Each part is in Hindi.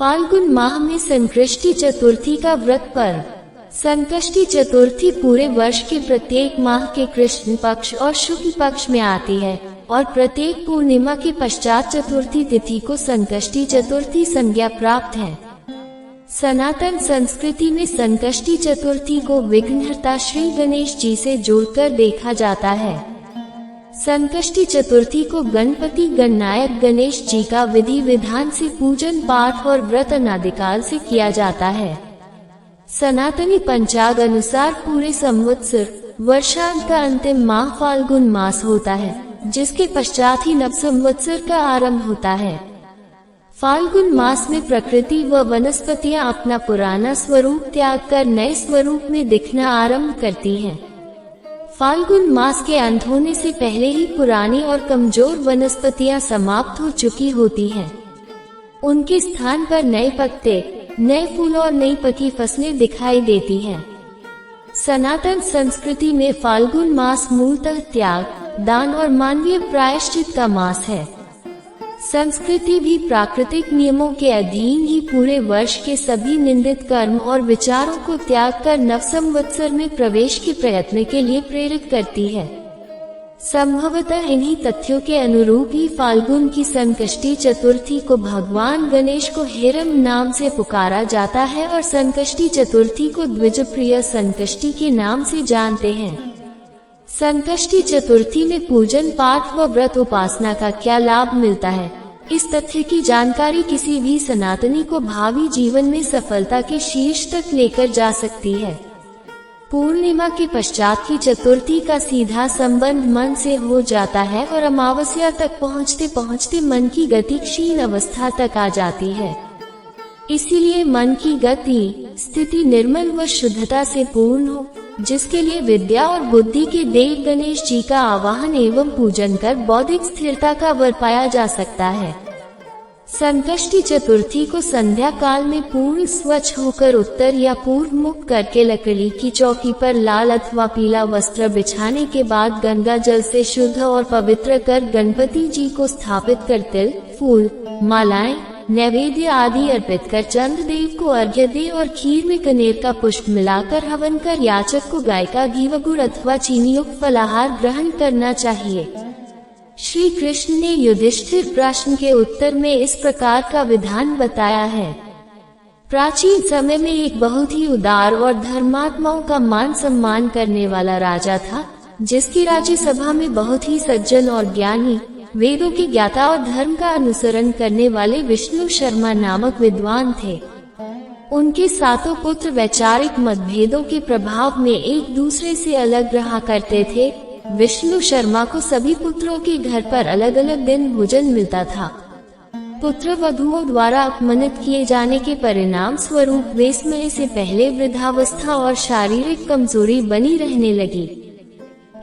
फाल्गुन माह में संकष्टी चतुर्थी का व्रत पर्व। संकष्टी चतुर्थी पूरे वर्ष के प्रत्येक माह के कृष्ण पक्ष और शुक्ल पक्ष में आती है और प्रत्येक पूर्णिमा के पश्चात चतुर्थी तिथि को संकष्टी चतुर्थी संज्ञा प्राप्त है। सनातन संस्कृति में संकष्टी चतुर्थी को विघ्नहर्ता श्री गणेश जी से जोड़कर देखा जाता है। संकष्टी चतुर्थी को गणपति गणनायक गणेश जी का विधि विधान से पूजन पाठ और व्रत अनादिकाल से किया जाता है। सनातनी पंचांग अनुसार पूरे संवत्सर वर्षांत का अंतिम माह फाल्गुन मास होता है, जिसके पश्चात ही नव संवत्सर का आरंभ होता है। फाल्गुन मास में प्रकृति व वनस्पतियां अपना पुराना स्वरूप त्याग कर नए स्वरूप में दिखना आरंभ करती हैं। फाल्गुन मास के अंत होने से पहले ही पुरानी और कमजोर वनस्पतियां समाप्त हो चुकी होती हैं। उनके स्थान पर नए पत्ते, नए फूल और नई पकी फसलें दिखाई देती हैं। सनातन संस्कृति में फाल्गुन मास मूलतः त्याग, दान और मानवीय प्रायश्चित का मास है। संस्कृति भी प्राकृतिक नियमों के अधीन ही पूरे वर्ष के सभी निंदित कर्म और विचारों को त्याग कर नव संवत्सर में प्रवेश के प्रयत्न के लिए प्रेरित करती है। संभवतः इन्हीं तथ्यों के अनुरूप ही फाल्गुन की संकष्टी चतुर्थी को भगवान गणेश को हेरम नाम से पुकारा जाता है और संकष्टी चतुर्थी को द्विजप्रिय संकष्टी के नाम से जानते हैं। संकष्टी चतुर्थी में पूजन पाठ व व्रत उपासना का क्या लाभ मिलता है, इस तथ्य की जानकारी किसी भी सनातनी को भावी जीवन में सफलता के शीर्ष तक लेकर जा सकती है। पूर्णिमा के पश्चात की चतुर्थी का सीधा संबंध मन से हो जाता है और अमावस्या तक पहुँचते पहुँचते मन की गति क्षीण अवस्था तक आ जाती है। इसीलिए मन की गति स्थिति निर्मल व शुद्धता से पूर्ण हो, जिसके लिए विद्या और बुद्धि के देव गणेश जी का आवाहन एवं पूजन कर बौद्धिक स्थिरता का वर पाया जा सकता है। संकष्टी चतुर्थी को संध्या काल में पूर्ण स्वच्छ होकर उत्तर या पूर्व मुख करके लकड़ी की चौकी पर लाल अथवा पीला वस्त्र बिछाने के बाद गंगा जल से शुद्ध और पवित्र कर गणपति जी को स्थापित कर तिल, फूल, मालाएं, नैवेद्य आदि अर्पित कर चंद्र देव को अर्घ्य दे और खीर में कनेर का पुष्प मिलाकर हवन कर याचक को गाय का घी व गुड़ अथवा चीनी युक्त फलाहार ग्रहण करना चाहिए। श्री कृष्ण ने युधिष्ठिर प्रश्न के उत्तर में इस प्रकार का विधान बताया है। प्राचीन समय में एक बहुत ही उदार और धर्मात्माओं का मान सम्मान करने वाला राजा था, जिसकी राज्यसभा में बहुत ही सज्जन और ज्ञानी, वेदों के ज्ञाता और धर्म का अनुसरण करने वाले विष्णु शर्मा नामक विद्वान थे। उनके सातों पुत्र वैचारिक मतभेदों के प्रभाव में एक दूसरे से अलग रहा करते थे। विष्णु शर्मा को सभी पुत्रों के घर पर अलग अलग दिन भोजन मिलता था। पुत्र वधुओं द्वारा अपमानित किए जाने के परिणाम स्वरूप वे समय से पहले वृद्धावस्था और शारीरिक कमजोरी बनी रहने लगी।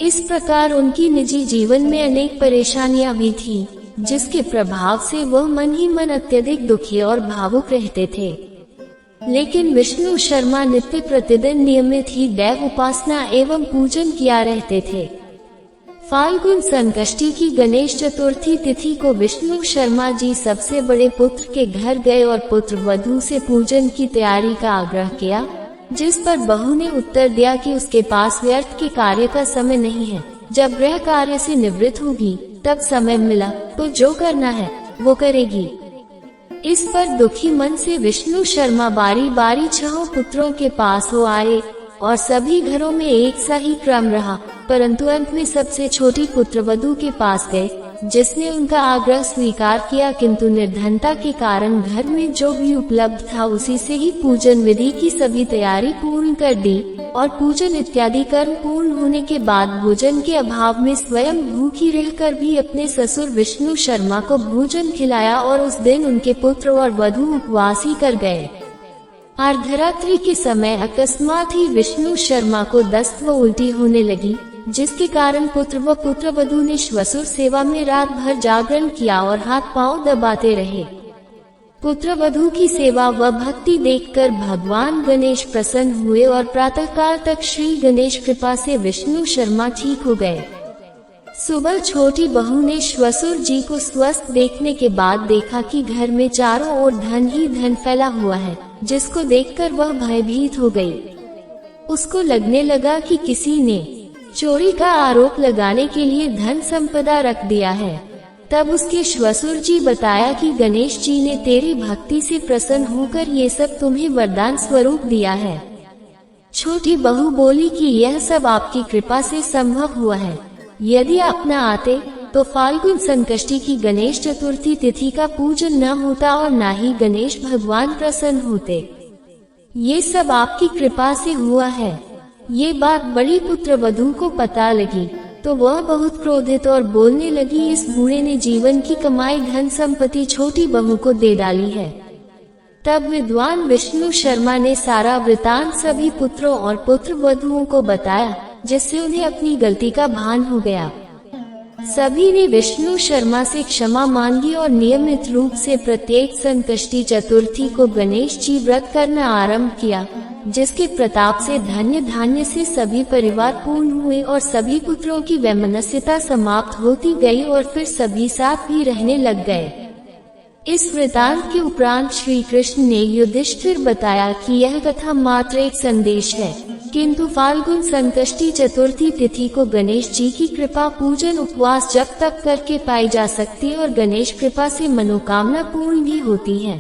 इस प्रकार उनकी निजी जीवन में अनेक परेशानियां भी थीं, जिसके प्रभाव से वह मन ही मन अत्यधिक दुखी और भावुक रहते थे। लेकिन विष्णु शर्मा नित्य प्रतिदिन नियमित ही दैव उपासना एवं पूजन किया रहते थे। फाल्गुन संकष्टी की गणेश चतुर्थी तिथि को विष्णु शर्मा जी सबसे बड़े पुत्र के घर गए और पुत्र वधू से पूजन की तैयारी का आग्रह किया, जिस पर बहू ने उत्तर दिया कि उसके पास व्यर्थ के कार्य का समय नहीं है। जब गृह कार्य से निवृत्त होगी तब समय मिला तो जो करना है वो करेगी। इस पर दुखी मन से विष्णु शर्मा बारी बारी 6 पुत्रों के पास हो आए और सभी घरों में एक सा ही क्रम रहा, परंतु अंत में सबसे छोटी पुत्र वधू के पास गए, जिसने उनका आग्रह स्वीकार किया, किंतु निर्धनता के कारण घर में जो भी उपलब्ध था उसी से ही पूजन विधि की सभी तैयारी पूर्ण कर दी और पूजन इत्यादि कर्म पूर्ण होने के बाद भोजन के अभाव में स्वयं भूखी रहकर भी अपने ससुर विष्णु शर्मा को भोजन खिलाया और उस दिन उनके पुत्र और वधू उपवास ही कर गए। अर्धरात्रि के समय अकस्मात ही विष्णु शर्मा को दस्त व उल्टी होने लगी, जिसके कारण पुत्र व पुत्रवधू ने श्वसुर सेवा में रात भर जागरण किया और हाथ पांव दबाते रहे। पुत्रवधू की सेवा व भक्ति देखकर भगवान गणेश प्रसन्न हुए और प्रातःकाल तक श्री गणेश कृपा से विष्णु शर्मा ठीक हो गए। सुबह छोटी बहू ने श्वसुर जी को स्वस्थ देखने के बाद देखा कि घर में चारों ओर धन ही धन फैला हुआ है, जिसको देखकर वह भयभीत हो गई। उसको लगने लगा कि किसी ने चोरी का आरोप लगाने के लिए धन संपदा रख दिया है। तब उसके श्वसुर जी बताया कि गणेश जी ने तेरी भक्ति से प्रसन्न होकर ये सब तुम्हें वरदान स्वरूप दिया है। छोटी बहू बोली कि यह सब आपकी कृपा से संभव हुआ है। यदि आप न आते तो फाल्गुन संकष्टी की गणेश चतुर्थी तिथि का पूजन न होता और न ही गणेश भगवान प्रसन्न होते। ये सब आपकी कृपा से हुआ है। ये बात बड़ी पुत्र वधू को पता लगी तो वह बहुत क्रोधित और बोलने लगी, इस बूढ़े ने जीवन की कमाई धन संपत्ति छोटी बहू को दे डाली है। तब विद्वान विष्णु शर्मा ने सारा वृतांत सभी पुत्रों और पुत्र वधुओं को बताया, जिससे उन्हें अपनी गलती का भान हो गया। सभी ने विष्णु शर्मा से क्षमा मांगी और नियमित रूप से प्रत्येक संकष्टी चतुर्थी को गणेश जी व्रत करना आरंभ किया, जिसके प्रताप से धन्य धान्य से सभी परिवार पूर्ण हुए और सभी पुत्रों की वैमनस्यता समाप्त होती गई और फिर सभी साथ भी रहने लग गए। इस वृतांत के उपरांत श्री कृष्ण ने युधिष्ठिर बताया कि यह कथा मात्र एक संदेश है, किंतु फाल्गुन संकष्टी चतुर्थी तिथि को गणेश जी की कृपा पूजन उपवास जप तप करके पाई जा सकती है और गणेश कृपा से मनोकामना पूर्ण भी होती है।